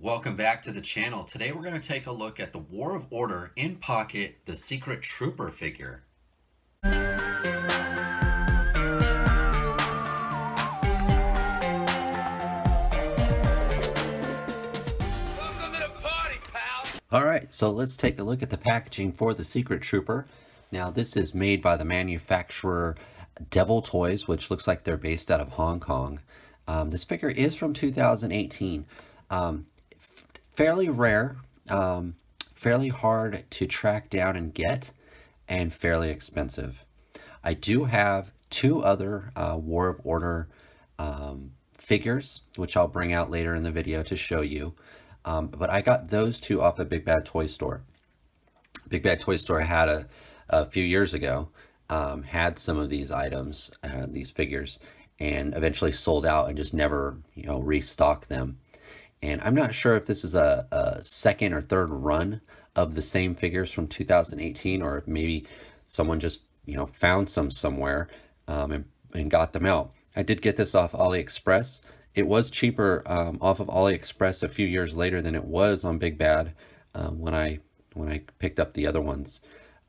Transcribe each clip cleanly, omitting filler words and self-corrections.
Welcome back to the channel. Today we're going to take a look at the War of Order in Pocket, the Secret Trooper figure. Welcome to the party, pal! Alright, so let's take a look at the packaging for the Secret Trooper. Now this is made by the manufacturer Devil Toys, which looks like they're based out of Hong Kong. This figure is from 2018. Fairly rare, fairly hard to track down and get, and fairly expensive. I do have two other War of Order figures, which I'll bring out later in the video to show you. But I got those two off the Big Bad Toy Store. Big Bad Toy Store had a few years ago, had some of these items, these figures, and eventually sold out and just never, restocked them. And I'm not sure if this is a second or third run of the same figures from 2018, or if maybe someone just, found some somewhere and got them out. I did get this off AliExpress. It was cheaper off of AliExpress a few years later than it was on Big Bad when I picked up the other ones.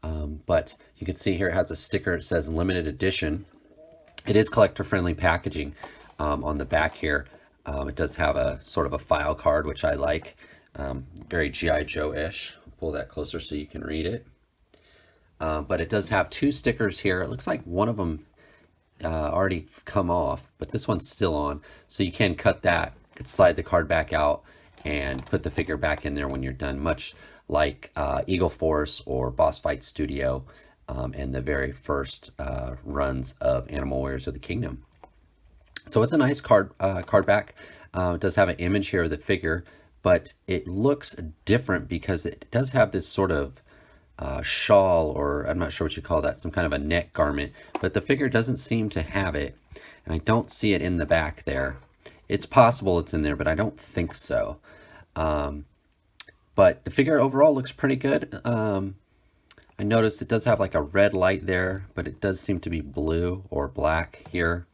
But you can see here it has a sticker. It says limited edition. It is collector friendly packaging on the back here. It does have a sort of a file card, which I like. Very G.I. Joe-ish. Pull that closer so you can read it. But it does have two stickers here. It looks like one of them already come off, but this one's still on. So you can cut that, could slide the card back out and put the figure back in there when you're done, much like Eagle Force or Boss Fight Studio and the very first runs of Animal Warriors of the Kingdom. So it's a nice card back. It does have an image here of the figure, but it looks different because it does have this sort of shawl, or I'm not sure what you call that, some kind of a neck garment, but the figure doesn't seem to have it, and I don't see it in the back there. It's possible it's in there, but I don't think so. But the figure overall looks pretty good. I noticed it does have like a red light there, but it does seem to be blue or black here.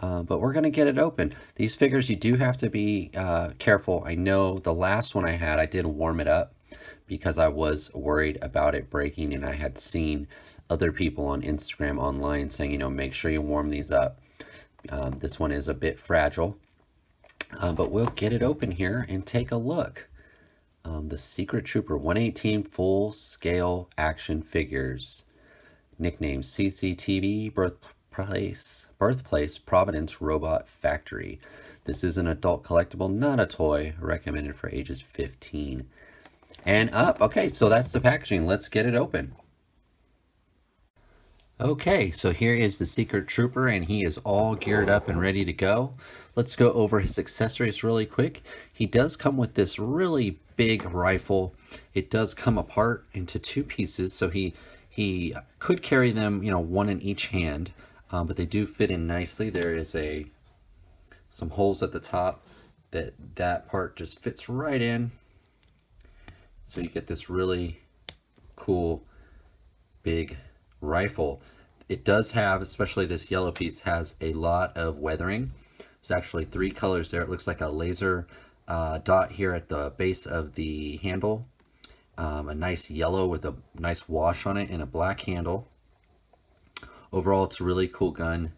But we're going to get it open. These figures, you do have to be careful. I know the last one I had, I did warm it up because I was worried about it breaking, and I had seen other people on Instagram online saying, make sure you warm these up. This one is a bit fragile, but we'll get it open here and take a look. The Secret Trooper 118 full scale action figures. Nickname CCTV, Birthplace Providence Robot Factory. This is an adult collectible, not a toy, recommended for ages 15 and up. Okay, so that's the packaging. Let's get it open. Okay, so here is the Secret Trooper, and he is all geared up and ready to go. Let's go over his accessories really quick. He does come with this really big rifle. It does come apart into two pieces, so he could carry them, one in each hand, but they do fit in nicely. There is some holes at the top that part just fits right in. So you get this really cool big rifle. It does have, especially this yellow piece, has a lot of weathering. There's actually 3 colors there. It looks like a laser dot here at the base of the handle. A nice yellow with a nice wash on it, and a black handle. Overall, it's a really cool gun.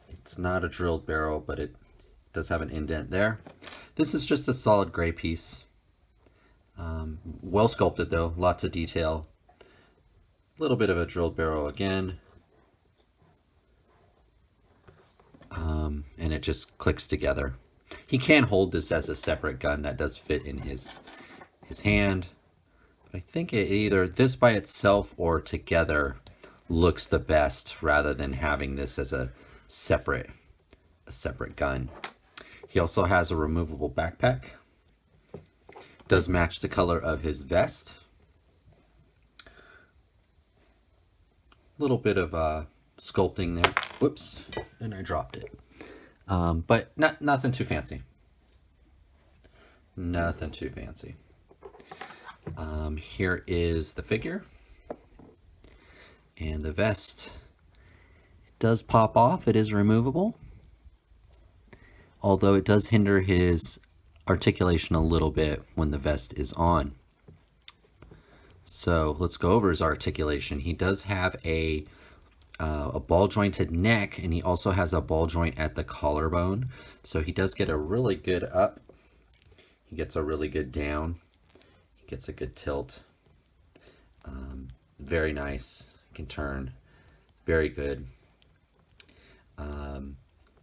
It's not a drilled barrel, but it does have an indent there. This is just a solid gray piece. Well sculpted though, lots of detail. A little bit of a drilled barrel again. And it just clicks together. He can hold this as a separate gun. That does fit in his hand. But I think either this by itself or together looks the best, rather than having this as a separate gun. He also has a removable backpack. Does match the color of his vest. Little bit of sculpting there. Whoops, and I dropped it. But nothing too fancy. Nothing too fancy. Here is the figure. And the vest does pop off. It is removable. although it does hinder his articulation a little bit when the vest is on. So let's go over his articulation. He does have a ball jointed neck, and he also has a ball joint at the collarbone. So he does get a really good up. He gets a really good down. He gets a good tilt. Very nice. Can turn. Very good.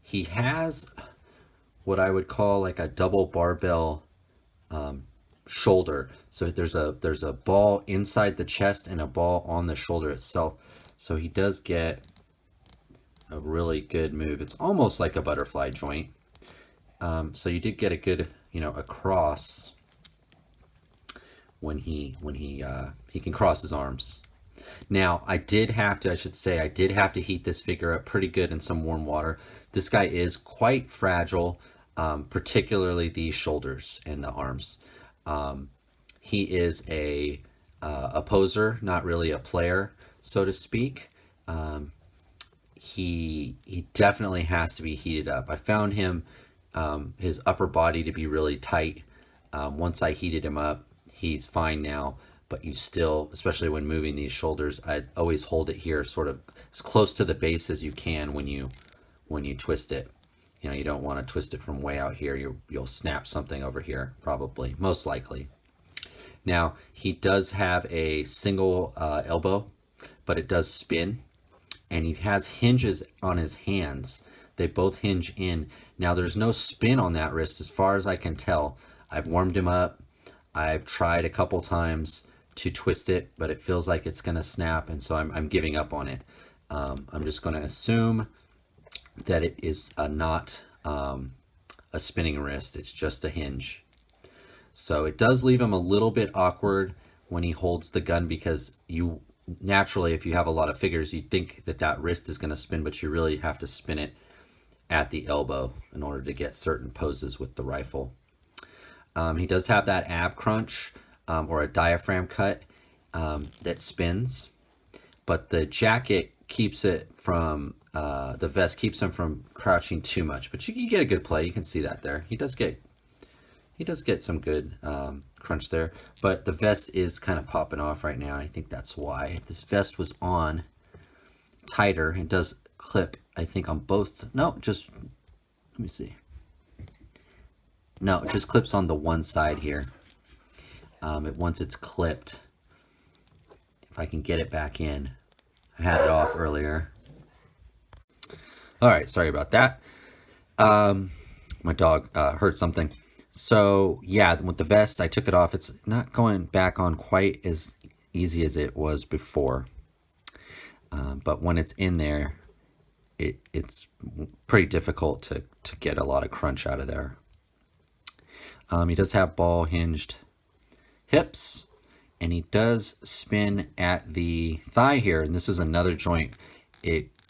He has what I would call like a double barbell shoulder. So there's a ball inside the chest and a ball on the shoulder itself. So he does get a really good move. It's almost like a butterfly joint. So you did get a good, across when he can cross his arms. Now, I did have to heat this figure up pretty good in some warm water. This guy is quite fragile, particularly the shoulders and the arms. He is a poser, not really a player, so to speak. He definitely has to be heated up. I found him, his upper body to be really tight. Once I heated him up, he's fine now. But you still, especially when moving these shoulders, I'd always hold it here sort of as close to the base as you can when you twist it. You don't want to twist it from way out here. You'll snap something over here, probably, most likely. Now, he does have a single elbow, but it does spin. And he has hinges on his hands. They both hinge in. Now, there's no spin on that wrist as far as I can tell. I've warmed him up. I've tried a couple times to twist it, but it feels like it's going to snap, and so I'm giving up on it. I'm just going to assume that it is not a spinning wrist. It's just a hinge. So it does leave him a little bit awkward when he holds the gun, because you naturally, if you have a lot of figures, you think that wrist is going to spin, but you really have to spin it at the elbow in order to get certain poses with the rifle. He does have that ab crunch, or a diaphragm cut that spins, but the jacket keeps it from, the vest keeps him from crouching too much. But you get a good play. You can see that there. He does get some good crunch there, but the vest is kind of popping off right now. I think that's why. If this vest was on tighter, it does clip, I think, on both. No, just, let me see. No, it just clips on the one side here. Once it's clipped, if I can get it back in. I had it off earlier. All right, sorry about that. My dog heard something. So yeah, with the vest, I took it off. It's not going back on quite as easy as it was before. But when it's in there, it's pretty difficult to get a lot of crunch out of there. He does have ball hinged hips, and he does spin at the thigh here, and this is another joint.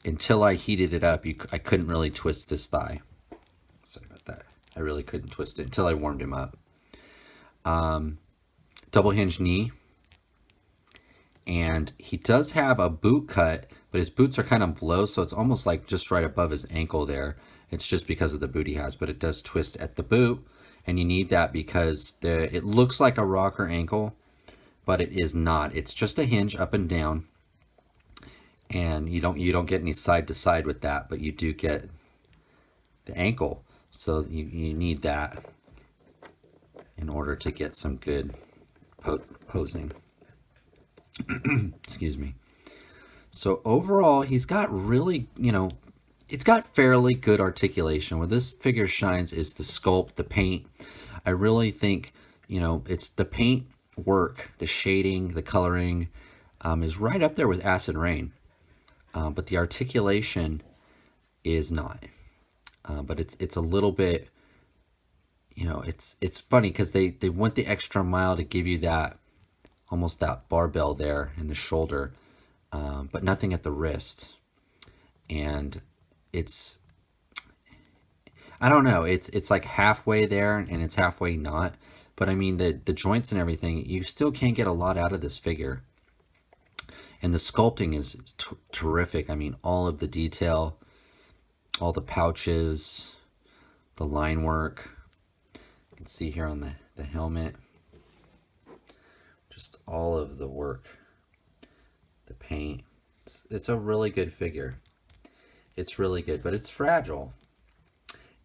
Until I heated it up, I couldn't really twist this thigh. Sorry about that. I really couldn't twist it until I warmed him up. Double hinge knee, and he does have a boot cut, but his boots are kind of low, so it's almost like just right above his ankle there. It's just because of the boot he has, but it does twist at the boot. And you need that because it looks like a rocker ankle, but it is not. It's just a hinge up and down, and you don't get any side to side with that, but you do get the ankle. So you need that in order to get some good posing. Excuse me. So overall, he's got really, it's got fairly good articulation. Where this figure shines is the sculpt, the paint. I really think, it's the paint work, the shading, the coloring is right up there with Acid Rain. But the articulation is not. But it's a little bit, it's funny because they went the extra mile to give you that, almost that barbell there in the shoulder, but nothing at the wrist. And I don't know, it's like halfway there and it's halfway not. But I mean, the joints and everything, you still can't get a lot out of this figure. And the sculpting is terrific. I mean, all of the detail, all the pouches, the line work. You can see here on the helmet, just all of the work, the paint. It's a really good figure. It's really good, but it's fragile.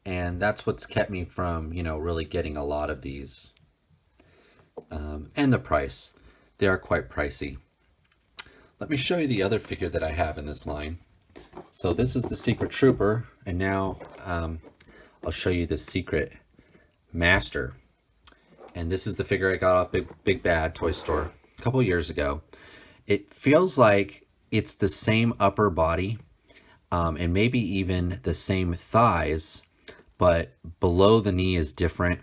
And that's what's kept me from, really getting a lot of these. And the price. They are quite pricey. Let me show you the other figure that I have in this line. So this is the Secret Trooper, and now I'll show you the Secret Master. And this is the figure I got off Big Bad Toy Store a couple years ago. It feels like it's the same upper body, and maybe even the same thighs, but below the knee is different,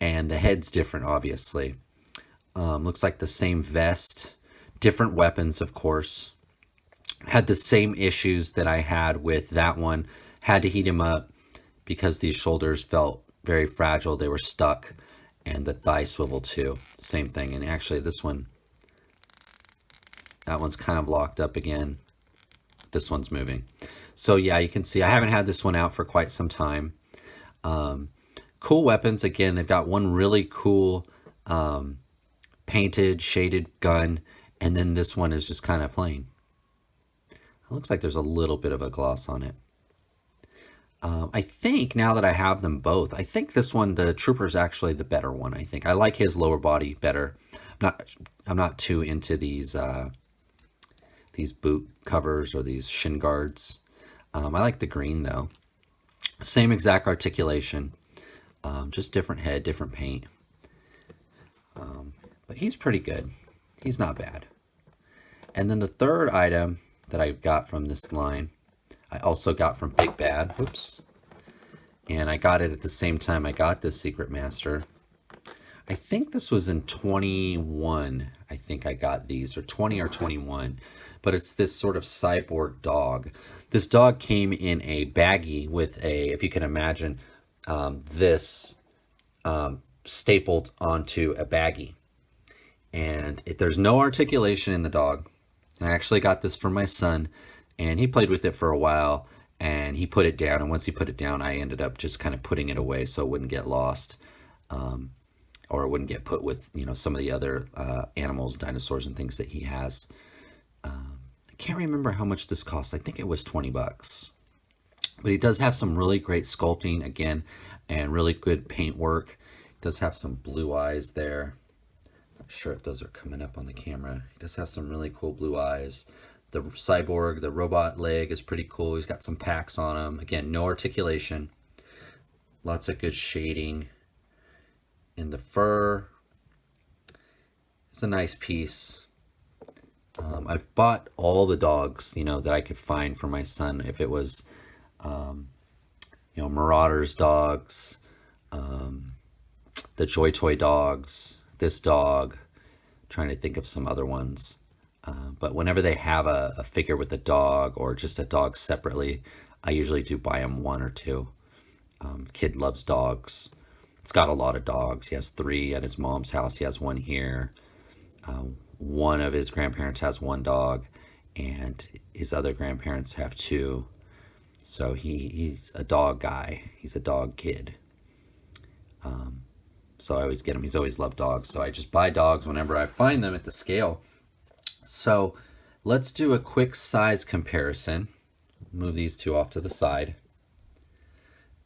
and the head's different, obviously. Looks like the same vest, different weapons, of course. Had the same issues that I had with that one. Had to heat him up because these shoulders felt very fragile. They were stuck, and the thigh swivel too. Same thing. And actually this one, that one's kind of locked up again. This one's moving. So yeah, you can see I haven't had this one out for quite some time. Cool weapons. Again, they've got one really cool painted, shaded gun, and then this one is just kind of plain. It looks like there's a little bit of a gloss on it. I think now that I have them both, I think this one, the Trooper, is actually the better one. I think I like his lower body better. I'm not too into these boot covers or these shin guards. I like the green though. Same exact articulation, just different head, different paint. But he's pretty good. He's not bad. And then the third item that I got from this line, I also got from Big Bad. Whoops. And I got it at the same time I got this Secret Master. I think this was in 21. I think I got these, or 20 or 21. But it's this sort of cyborg dog. This dog came in a baggie with a, if you can imagine, this stapled onto a baggie. And there's no articulation in the dog. I actually got this for my son, and he played with it for a while, and he put it down. And once he put it down, I ended up just kind of putting it away so it wouldn't get lost, or it wouldn't get put with, some of the other animals, dinosaurs, and things that he has. I can't remember how much this cost. I think it was $20. But he does have some really great sculpting, again, and really good paint work. He does have some blue eyes there. Not sure if those are coming up on the camera. He does have some really cool blue eyes. The cyborg, the robot leg is pretty cool. He's got some packs on him. Again, no articulation. Lots of good shading in the fur. It's a nice piece. I've bought all the dogs, that I could find for my son. If it was, Marauders dogs, the Joy Toy dogs, this dog. Trying to think of some other ones. But whenever they have a figure with a dog or just a dog separately, I usually do buy them one or two. Kid loves dogs. He's got a lot of dogs. He has 3 at his mom's house. He has 1 here. One of his grandparents has 1 dog, and his other grandparents have 2. So he's a dog guy. He's a dog kid. So I always get him. He's always loved dogs. So I just buy dogs whenever I find them at the scale. So let's do a quick size comparison. Move these 2 off to the side.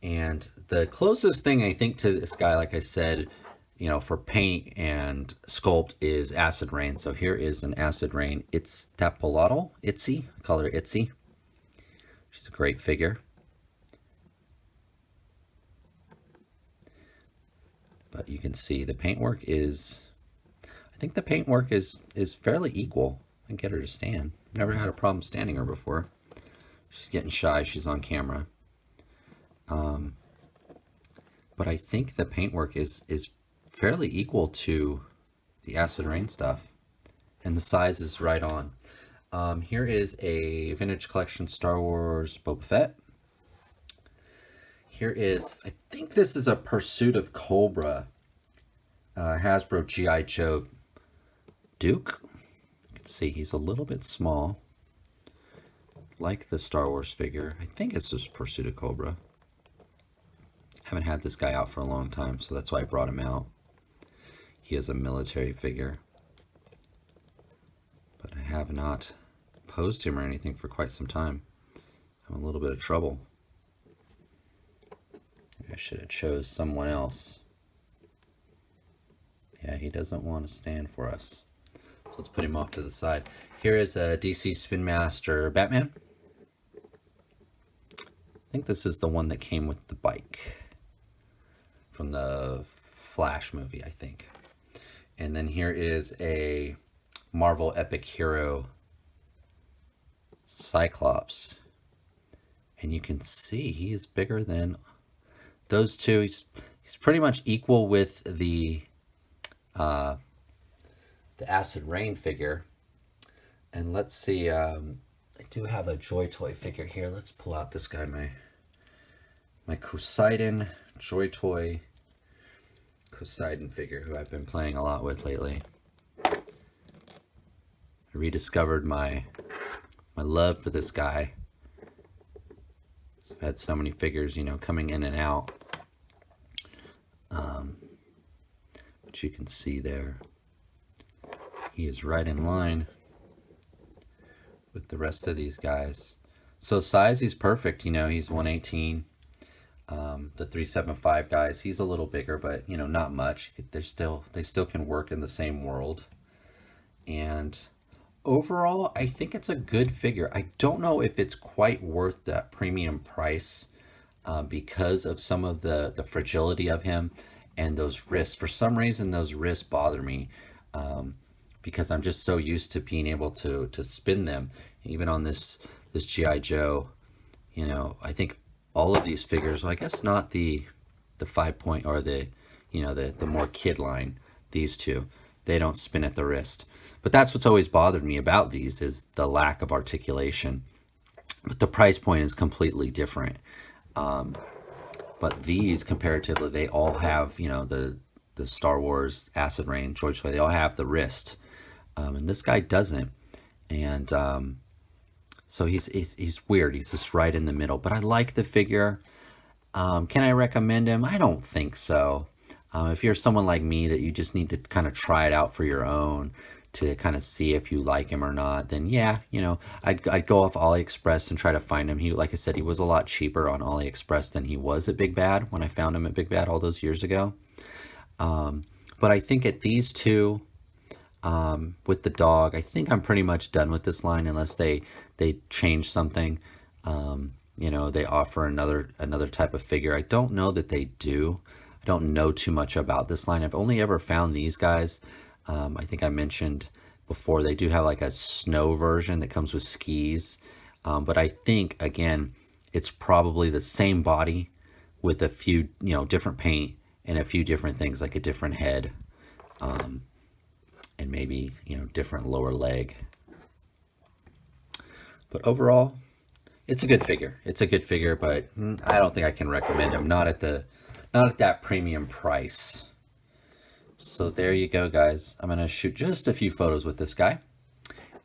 And the closest thing I think to this guy, like I said, for paint and sculpt, is Acid Rain. So here is an Acid Rain Itztapalotl, Itzy. I call her Itzy. She's a great figure. But you can see the paintwork is, I think the paintwork is fairly equal. I can get her to stand. Never had a problem standing her before. She's getting shy. She's on camera. But I think the paintwork is fairly equal to the Acid Rain stuff. And the size is right on. Here is a Vintage Collection Star Wars Boba Fett. Here is, I think this is a Pursuit of Cobra Hasbro G.I. Joe Duke. You can see he's a little bit small, like the Star Wars figure. I think it's just Pursuit of Cobra. Haven't had this guy out for a long time, so that's why I brought him out. He is a military figure, but I have not posed him or anything for quite some time. I'm in a little bit of trouble. Maybe I should have chose someone else. Yeah, he doesn't want to stand for us. So let's put him off to the side. Here is a DC Spin Master Batman. I think this is the one that came with the bike from the Flash movie, I think. And then here is a Marvel Epic Hero Cyclops. And you can see he is bigger than those two. He's pretty much equal with the Acid Rain figure. And let's see, I do have a Joy Toy figure here. Let's pull out this guy, my Poseidon Joy Toy Poseidon figure, who I've been playing a lot with lately. I rediscovered my love for this guy. I've had so many figures, you know, coming in and out. But you can see there, he is right in line with the rest of these guys. So size, he's perfect. You know, he's 118. The 375 guys, he's a little bigger, but you know, not much. They still can work in the same world. And overall, I think it's a good figure. I don't know if it's quite worth that premium price because of some of the fragility of him and those wrists. For some reason, those wrists bother me because I'm just so used to being able to spin them. Even on this G.I. Joe, you know, I think all of these figures, well, I guess not the 5-point or the, you know, the more kid line, these two, they don't spin at the wrist. But that's what's always bothered me about these, is the lack of articulation. But the price point is completely different. But these, comparatively, they all have, you know, the Star Wars, Acid Rain, Joy Toy, they all have the wrist. And this guy doesn't. And so he's weird. He's just right in the middle. But I like the figure. Can I recommend him? I don't think so. If you're someone like me that you just need to kind of try it out for your own to kind of see if you like him or not, then yeah, you know, I'd go off AliExpress and try to find him. He, like I said, he was a lot cheaper on AliExpress than he was at Big Bad when I found him at Big Bad all those years ago. But I think at these two, with the dog, I think I'm pretty much done with this line unless they change something. You know, they offer another type of figure. I don't know that they do. I don't know too much about this line. I've only ever found these guys. I think I mentioned before, they do have like a snow version that comes with skis. But I think, again, it's probably the same body with a few, you know, different paint and a few different things, like a different head. And maybe, you know, different lower leg. But overall, it's a good figure. It's a good figure, but I don't think I can recommend him. Not at that premium price. So there you go, guys. I'm gonna shoot just a few photos with this guy,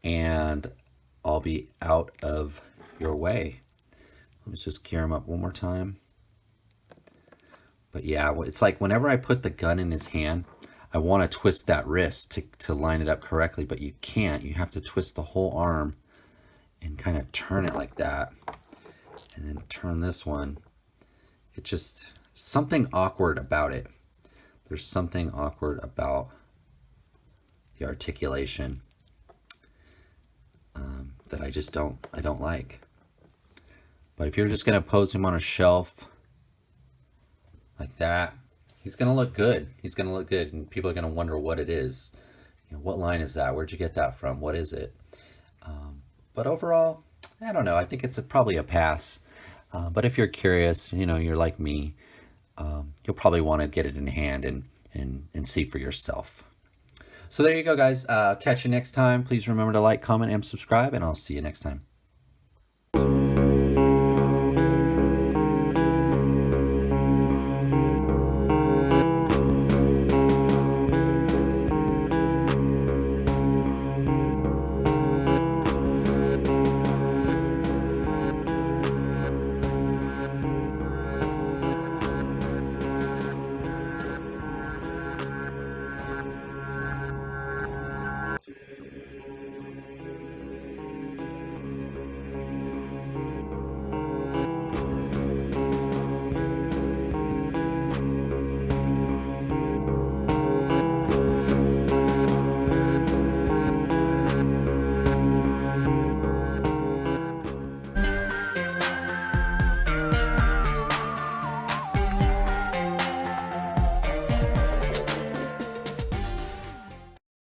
and I'll be out of your way. Let me just gear him up one more time. But yeah, it's like whenever I put the gun in his hand, I want to twist that wrist to line it up correctly, but you can't. You have to twist the whole arm and kind of turn it like that, and then turn this one. It just, something awkward about it. There's something awkward about the articulation that I just don't like. But if you're just gonna pose him on a shelf like that, he's gonna look good. He's gonna look good, and people are gonna wonder what it is. You know, what line is that? Where'd you get that from? What is it? But overall, I don't know. I think it's probably a pass. But if you're curious, you know, you're like me, you'll probably want to get it in hand and see for yourself. So there you go, guys. Catch you next time. Please remember to like, comment, and subscribe, and I'll see you next time.